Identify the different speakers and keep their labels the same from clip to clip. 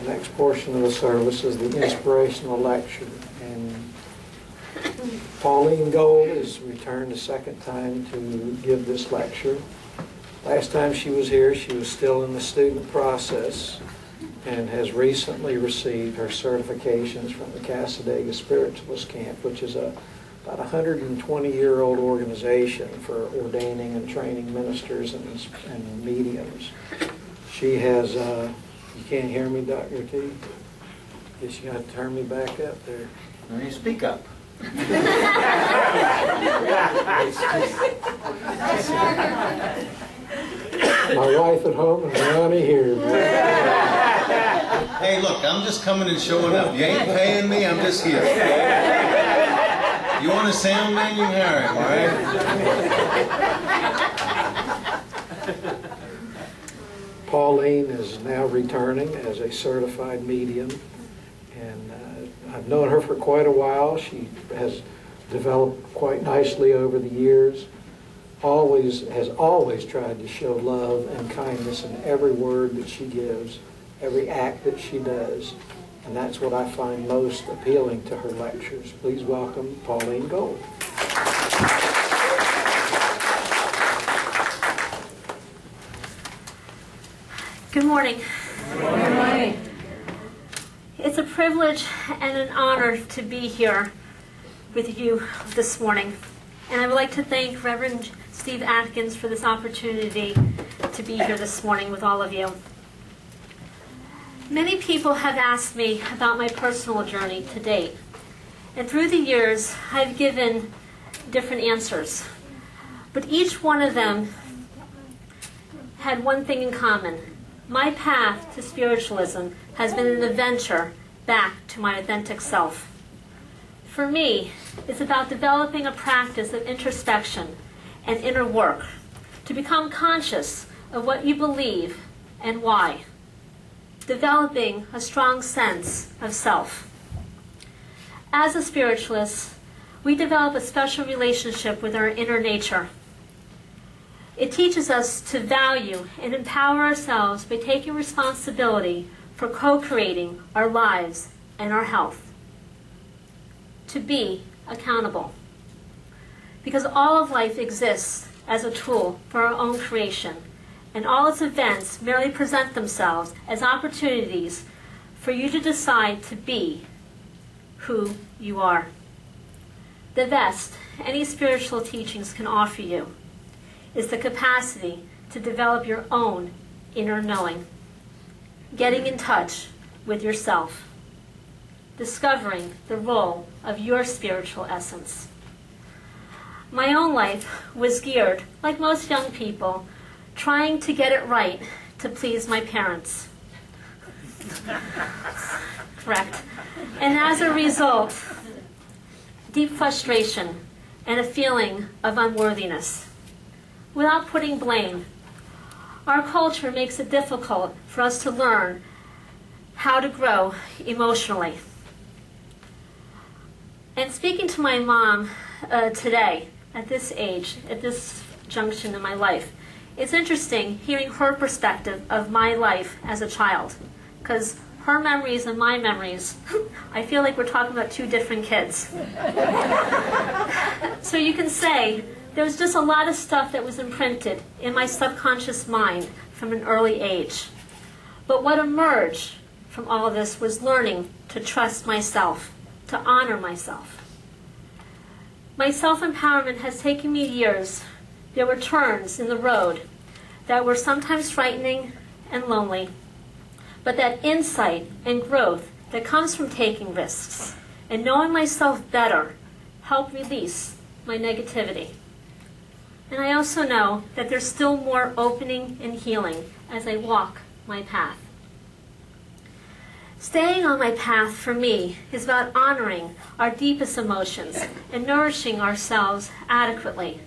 Speaker 1: The next portion of the service is the inspirational lecture. And Pauline Gold has returned a second time to give this lecture. Last time she was here, she was still in the student process and has recently received her certifications from the Casadega Spiritualist Camp, which is about a 120-year-old organization for ordaining and training ministers and mediums. She has, you can't hear me, Dr. T? Guess you got to turn me back up there.
Speaker 2: Now you speak up.
Speaker 1: My wife at home and Ronnie here.
Speaker 2: Hey, look, I'm just coming and showing up. You ain't paying me, I'm just here. You want a sound man, you can hire him, all right?
Speaker 1: Pauline is now returning as a certified medium, and I've known her for quite a while. She has developed quite nicely over the years. Has always tried to show love and kindness in every word that she gives, every act that she does. And that's what I find most appealing to her lectures. Please welcome Pauline Gold.
Speaker 3: Good morning.
Speaker 4: Good morning.
Speaker 3: It's a privilege and an honor to be here with you this morning. And I would like to thank Reverend Steve Atkins for this opportunity to be here this morning with all of you. Many people have asked me about my personal journey to date. And through the years, I've given different answers. But each one of them had one thing in common. My path to spiritualism has been an adventure back to my authentic self. For me, it's about developing a practice of introspection and inner work to become conscious of what you believe and why, developing a strong sense of self. As a spiritualist, we develop a special relationship with our inner nature. It teaches us to value and empower ourselves by taking responsibility for co-creating our lives and our health. To be accountable. Because all of life exists as a tool for our own creation, and all its events merely present themselves as opportunities for you to decide to be who you are. The best any spiritual teachings can offer you is the capacity to develop your own inner knowing, getting in touch with yourself, discovering the role of your spiritual essence. My own life was geared, like most young people, trying to get it right to please my parents. Correct. And as a result, deep frustration and a feeling of unworthiness. Without putting blame, our culture makes it difficult for us to learn how to grow emotionally. And speaking to my mom today, at this age, at this junction in my life, it's interesting hearing her perspective of my life as a child. Because her memories and my memories, I feel like we're talking about two different kids. So you can say there was just a lot of stuff that was imprinted in my subconscious mind from an early age. But what emerged from all of this was learning to trust myself, to honor myself. My self-empowerment has taken me years. There were turns in the road that were sometimes frightening and lonely, but that insight and growth that comes from taking risks and knowing myself better helped release my negativity. And I also know that there's still more opening and healing as I walk my path. Staying on my path for me is about honoring our deepest emotions and nourishing ourselves adequately.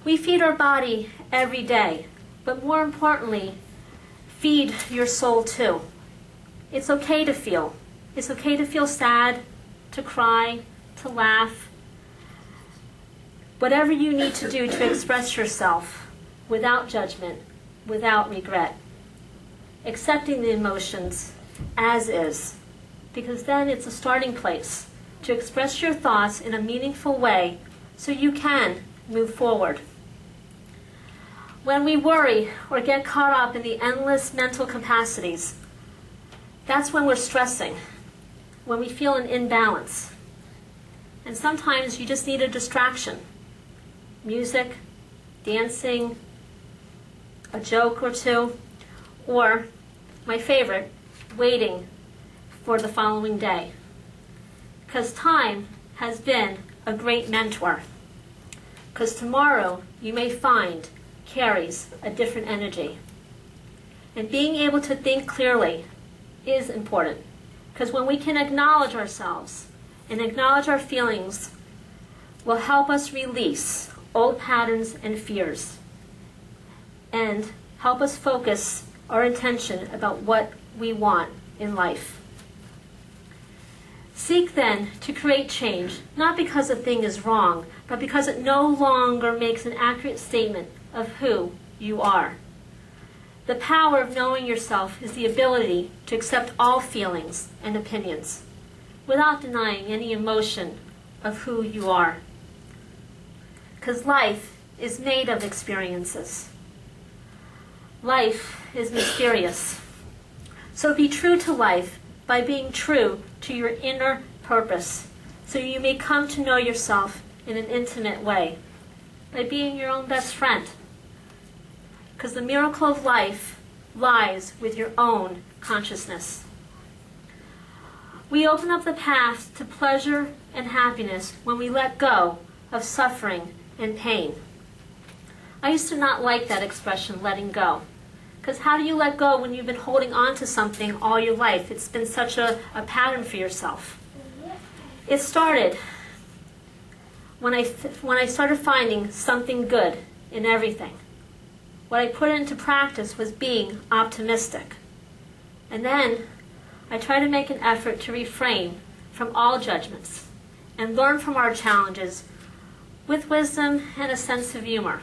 Speaker 3: We feed our body every day, but more importantly, feed your soul too. It's okay to feel. It's okay to feel sad, to cry, to laugh. Whatever you need to do to express yourself without judgment, without regret. Accepting the emotions as is, because then it's a starting place to express your thoughts in a meaningful way so you can move forward. When we worry or get caught up in the endless mental capacities, that's when we're stressing, when we feel an imbalance. And sometimes you just need a distraction. Music, dancing, a joke or two, or, my favorite, waiting for the following day. Because time has been a great mentor. Because tomorrow, you may find, carries a different energy. And being able to think clearly is important. Because when we can acknowledge ourselves and acknowledge our feelings, will help us release old patterns and fears and help us focus our intention about what we want in life. Seek then to create change, not because a thing is wrong, but because it no longer makes an accurate statement of who you are. The power of knowing yourself is the ability to accept all feelings and opinions without denying any emotion of who you are. Because life is made of experiences. Life is mysterious. So be true to life by being true to your inner purpose, so you may come to know yourself in an intimate way, by being your own best friend. Because the miracle of life lies with your own consciousness. We open up the path to pleasure and happiness when we let go of suffering and pain. I used to not like that expression, letting go. Because how do you let go when you've been holding on to something all your life? It's been such a pattern for yourself. It started when I started finding something good in everything. What I put into practice was being optimistic. And then I tried to make an effort to refrain from all judgments and learn from our challenges with wisdom and a sense of humor.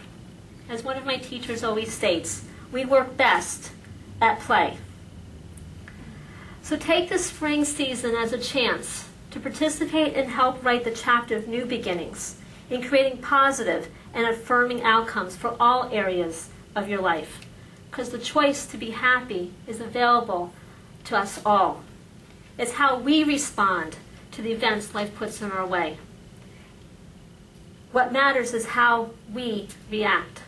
Speaker 3: As one of my teachers always states, we work best at play. So take the spring season as a chance to participate and help write the chapter of new beginnings in creating positive and affirming outcomes for all areas of your life. Because the choice to be happy is available to us all. It's how we respond to the events life puts in our way. What matters is how we react,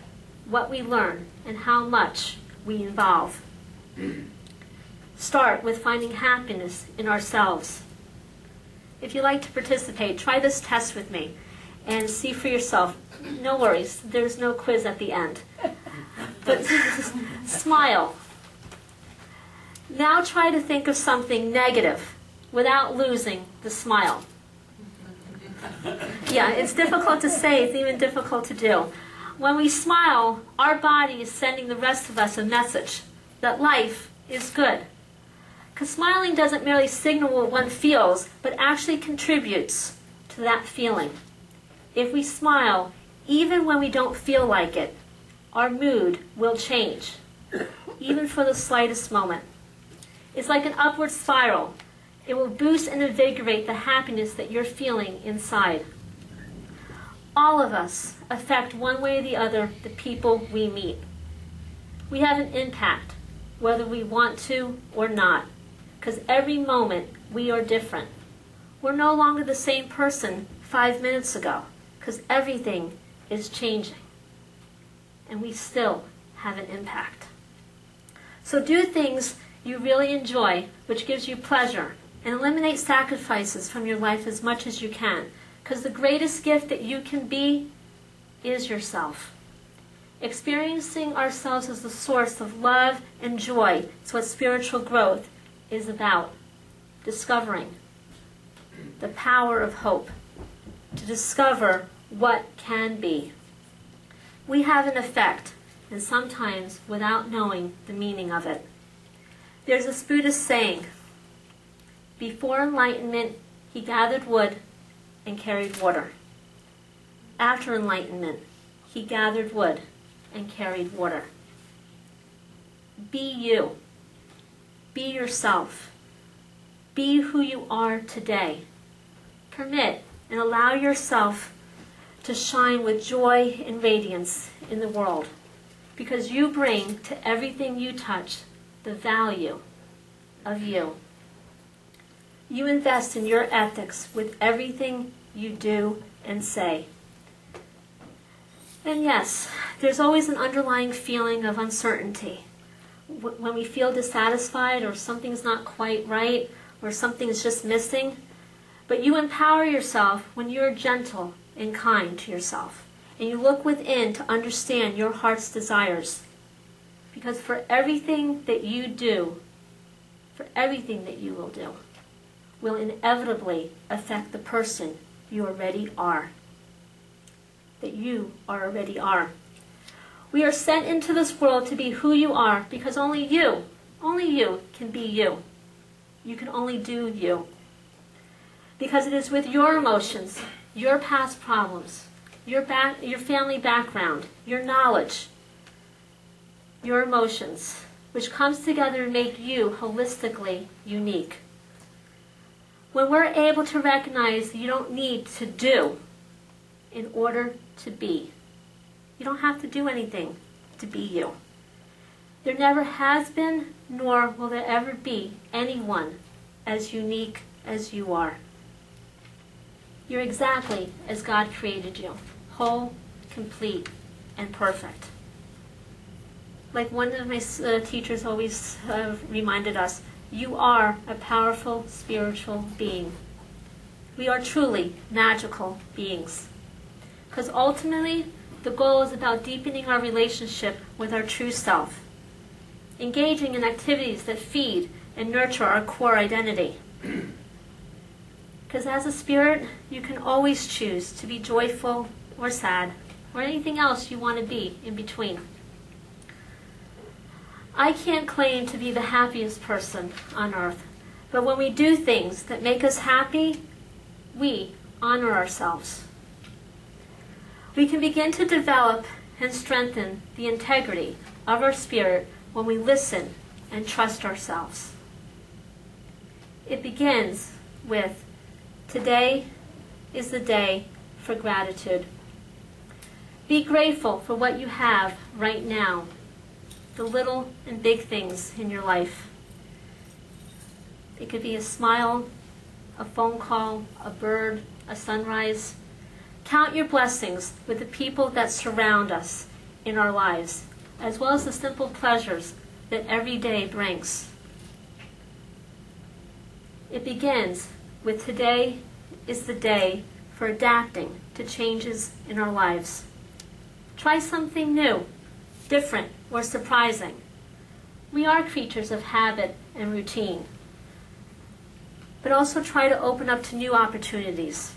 Speaker 3: what we learn, and how much we involve. Start with finding happiness in ourselves. If you'd like to participate, try this test with me and see for yourself. No worries, there's no quiz at the end. But smile. Now try to think of something negative without losing the smile. Yeah, it's difficult to say, it's even difficult to do. When we smile, our body is sending the rest of us a message that life is good. Because smiling doesn't merely signal what one feels, but actually contributes to that feeling. If we smile, even when we don't feel like it, our mood will change, even for the slightest moment. It's like an upward spiral. It will boost and invigorate the happiness that you're feeling inside. All of us affect one way or the other the people we meet. We have an impact, whether we want to or not, because every moment we are different. We're no longer the same person 5 minutes ago, because everything is changing. And we still have an impact. So do things you really enjoy, which gives you pleasure, and eliminate sacrifices from your life as much as you can, because the greatest gift that you can be is yourself. Experiencing ourselves as the source of love and joy is what spiritual growth is about. Discovering the power of hope, to discover what can be. We have an effect, and sometimes without knowing the meaning of it. There's a Buddhist saying, before enlightenment, he gathered wood and carried water. After enlightenment, he gathered wood and carried water. Be you. Be yourself. be who you are today. Permit and allow yourself to shine with joy and radiance in the world, because you bring to everything you touch the value of you. You invest in your ethics with everything you do and say. And yes, there's always an underlying feeling of uncertainty. When we feel dissatisfied or something's not quite right or something's just missing, but you empower yourself when you're gentle and kind to yourself, and you look within to understand your heart's desires. Because for everything that you do, for everything that you will do, will inevitably affect the person you already are. That you already are. We are sent into this world to be who you are because only you can be you. You can only do you. Because it is with your emotions, your past problems, your family background, your knowledge, your emotions, which comes together to make you holistically unique. When we're able to recognize you don't need to do in order to be. You don't have to do anything to be you. There never has been, nor will there ever be, anyone as unique as you are. You're exactly as God created you, whole, complete, and perfect. Like one of my teachers always reminded us, you are a powerful spiritual being. We are truly magical beings. Because ultimately, the goal is about deepening our relationship with our true self, engaging in activities that feed and nurture our core identity. Because as a spirit, you can always choose to be joyful or sad, or anything else you want to be in between. I can't claim to be the happiest person on earth, but when we do things that make us happy, we honor ourselves. We can begin to develop and strengthen the integrity of our spirit when we listen and trust ourselves. It begins with, today is the day for gratitude. Be grateful for what you have right now, the little and big things in your life. It could be a smile, a phone call, a bird, a sunrise. Count your blessings with the people that surround us in our lives, as well as the simple pleasures that every day brings. It begins with today is the day for adapting to changes in our lives. Try something new, different, or surprising. We are creatures of habit and routine. But also try to open up to new opportunities.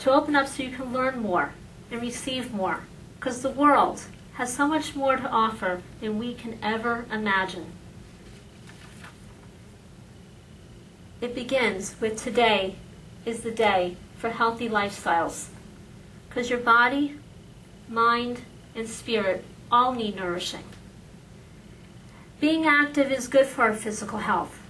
Speaker 3: To open up so you can learn more and receive more. Because the world has so much more to offer than we can ever imagine. It begins with today is the day for healthy lifestyles. Because your body, mind, and spirit all need nourishing. Being active is good for our physical health.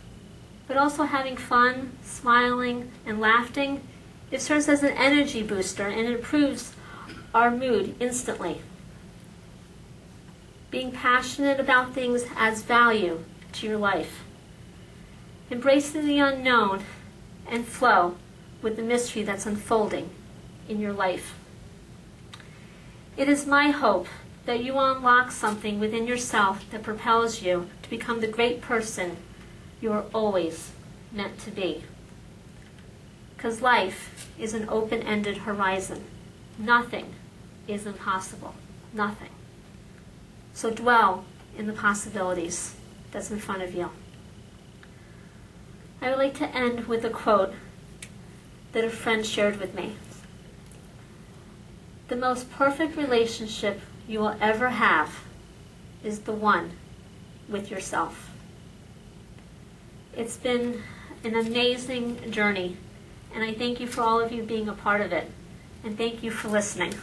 Speaker 3: But also having fun, smiling, and laughing, it serves as an energy booster and improves our mood instantly. Being passionate about things adds value to your life. Embracing the unknown and flow with the mystery that's unfolding in your life. It is my hope that you will unlock something within yourself that propels you to become the great person you are always meant to be. Because life is an open-ended horizon. Nothing is impossible. Nothing. So dwell in the possibilities that's in front of you. I would like to end with a quote that a friend shared with me. The most perfect relationship you will ever have is the one with yourself. It's been an amazing journey, and I thank you for all of you being a part of it, and thank you for listening.